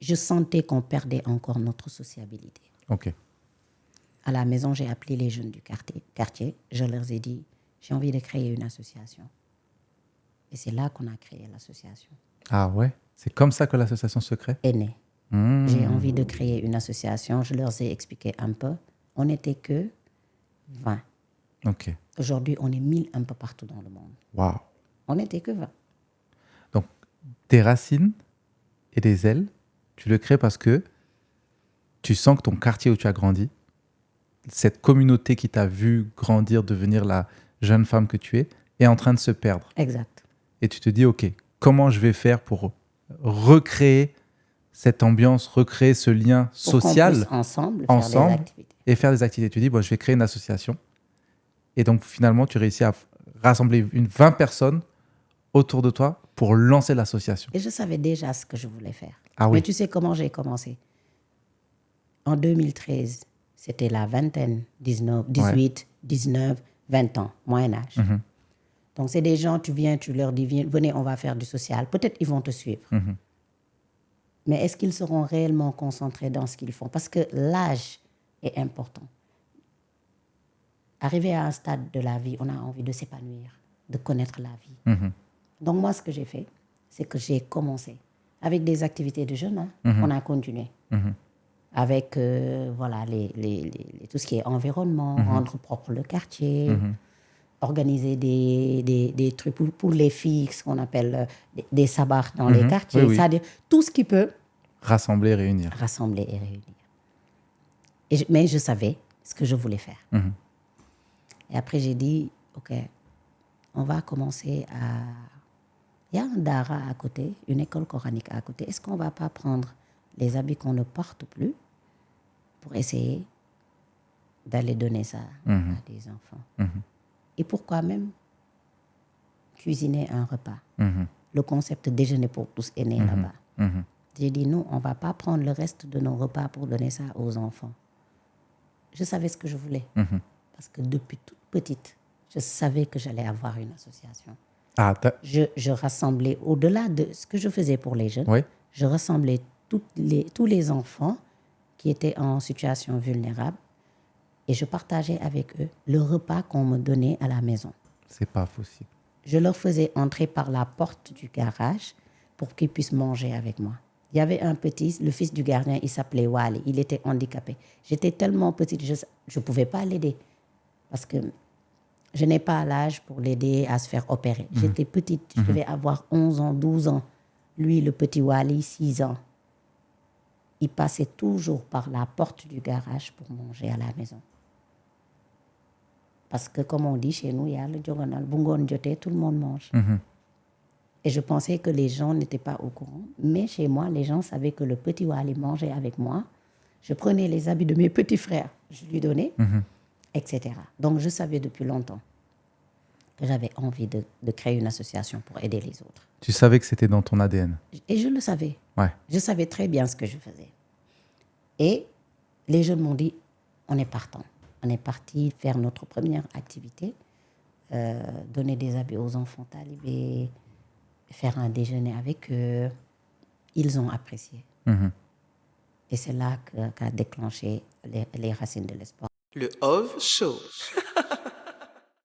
je sentais qu'on perdait encore notre sociabilité. Ok. À la maison, j'ai appelé les jeunes du quartier. Je leur ai dit, j'ai envie de créer une association. Et c'est là qu'on a créé l'association. Ah ouais? C'est comme ça que l'association se crée? Est née. J'ai envie de créer une association. Je leur ai expliqué un peu. On n'était que 20. Ok. Aujourd'hui, on est 1000 un peu partout dans le monde. Waouh. On n'était que 20. Donc, tes racines et des ailes, tu le crées parce que tu sens que ton quartier où tu as grandi, cette communauté qui t'a vu grandir, devenir la jeune femme que tu es, est en train de se perdre. Exact. Et tu te dis, OK, comment je vais faire pour recréer cette ambiance, recréer ce lien Pour social qu'on puisse ensemble faire des activités. et faire des activités. Tu dis, bon, je vais créer une association. Et donc, finalement, tu réussis à rassembler 20 personnes autour de toi pour lancer l'association. Et je savais déjà ce que je voulais faire. Ah oui. Mais tu sais comment j'ai commencé? En 2013, c'était la vingtaine, 18, 19, 20 ans, moyen âge. Donc, c'est des gens, tu viens, tu leur dis, venez, on va faire du social. Peut-être ils vont te suivre. Mais est-ce qu'ils seront réellement concentrés dans ce qu'ils font? Parce que l'âge est important. Arrivé à un stade de la vie, on a envie de s'épanouir, de connaître la vie. Donc, moi, ce que j'ai fait, c'est que j'ai commencé avec des activités de jeunes. On a continué. Avec voilà, tout ce qui est environnement, rendre propre le quartier, organiser des trucs pour les filles, ce qu'on appelle des sabbats dans les quartiers. Oui, oui. C'est-à-dire tout ce qui peut Rassembler, réunir. rassembler et réunir. Mais je savais ce que je voulais faire. Et après, j'ai dit, OK, on va commencer à... Il y a un dara à côté, une école coranique à côté. Est-ce qu'on ne va pas prendre les habits qu'on ne porte plus pour essayer d'aller donner ça à des enfants? Et pourquoi même cuisiner un repas? Le concept déjeuner pour tous est né là-bas. J'ai dit, nous, on ne va pas prendre le reste de nos repas pour donner ça aux enfants. Je savais ce que je voulais. Parce que depuis toute petite, je savais que j'allais avoir une association. Ah, Je rassemblais, au-delà de ce que je faisais pour les jeunes, oui. je rassemblais tous les enfants qui étaient en situation vulnérable et je partageais avec eux le repas qu'on me donnait à la maison. C'est pas possible. Je leur faisais entrer par la porte du garage pour qu'ils puissent manger avec moi. Il y avait un petit, le fils du gardien, il s'appelait Wally, il était handicapé. J'étais tellement petite, je ne pouvais pas l'aider parce que je n'ai pas l'âge pour l'aider à se faire opérer. J'étais petite, je devais avoir 11 ans, 12 ans. Lui, le petit Wally, 6 ans. Il passait toujours par la porte du garage pour manger à la maison. Parce que, comme on dit chez nous, il y a le jogonal, bungon joté, tout le monde mange. Et je pensais que les gens n'étaient pas au courant. Mais chez moi, les gens savaient que le petit Wally mangeait avec moi. Je prenais les habits de mes petits frères, je lui donnais, etc. Donc, je savais depuis longtemps que j'avais envie de créer une association pour aider les autres. Tu savais que c'était dans ton ADN. Et je le savais. Ouais. Je savais très bien ce que je faisais. Et les jeunes m'ont dit, on est partant. On est parti faire notre première activité, donner des habits aux enfants talibés, faire un déjeuner avec eux. Ils ont apprécié. Et c'est là qu'a déclenché les racines de l'espoir. Le OV Show.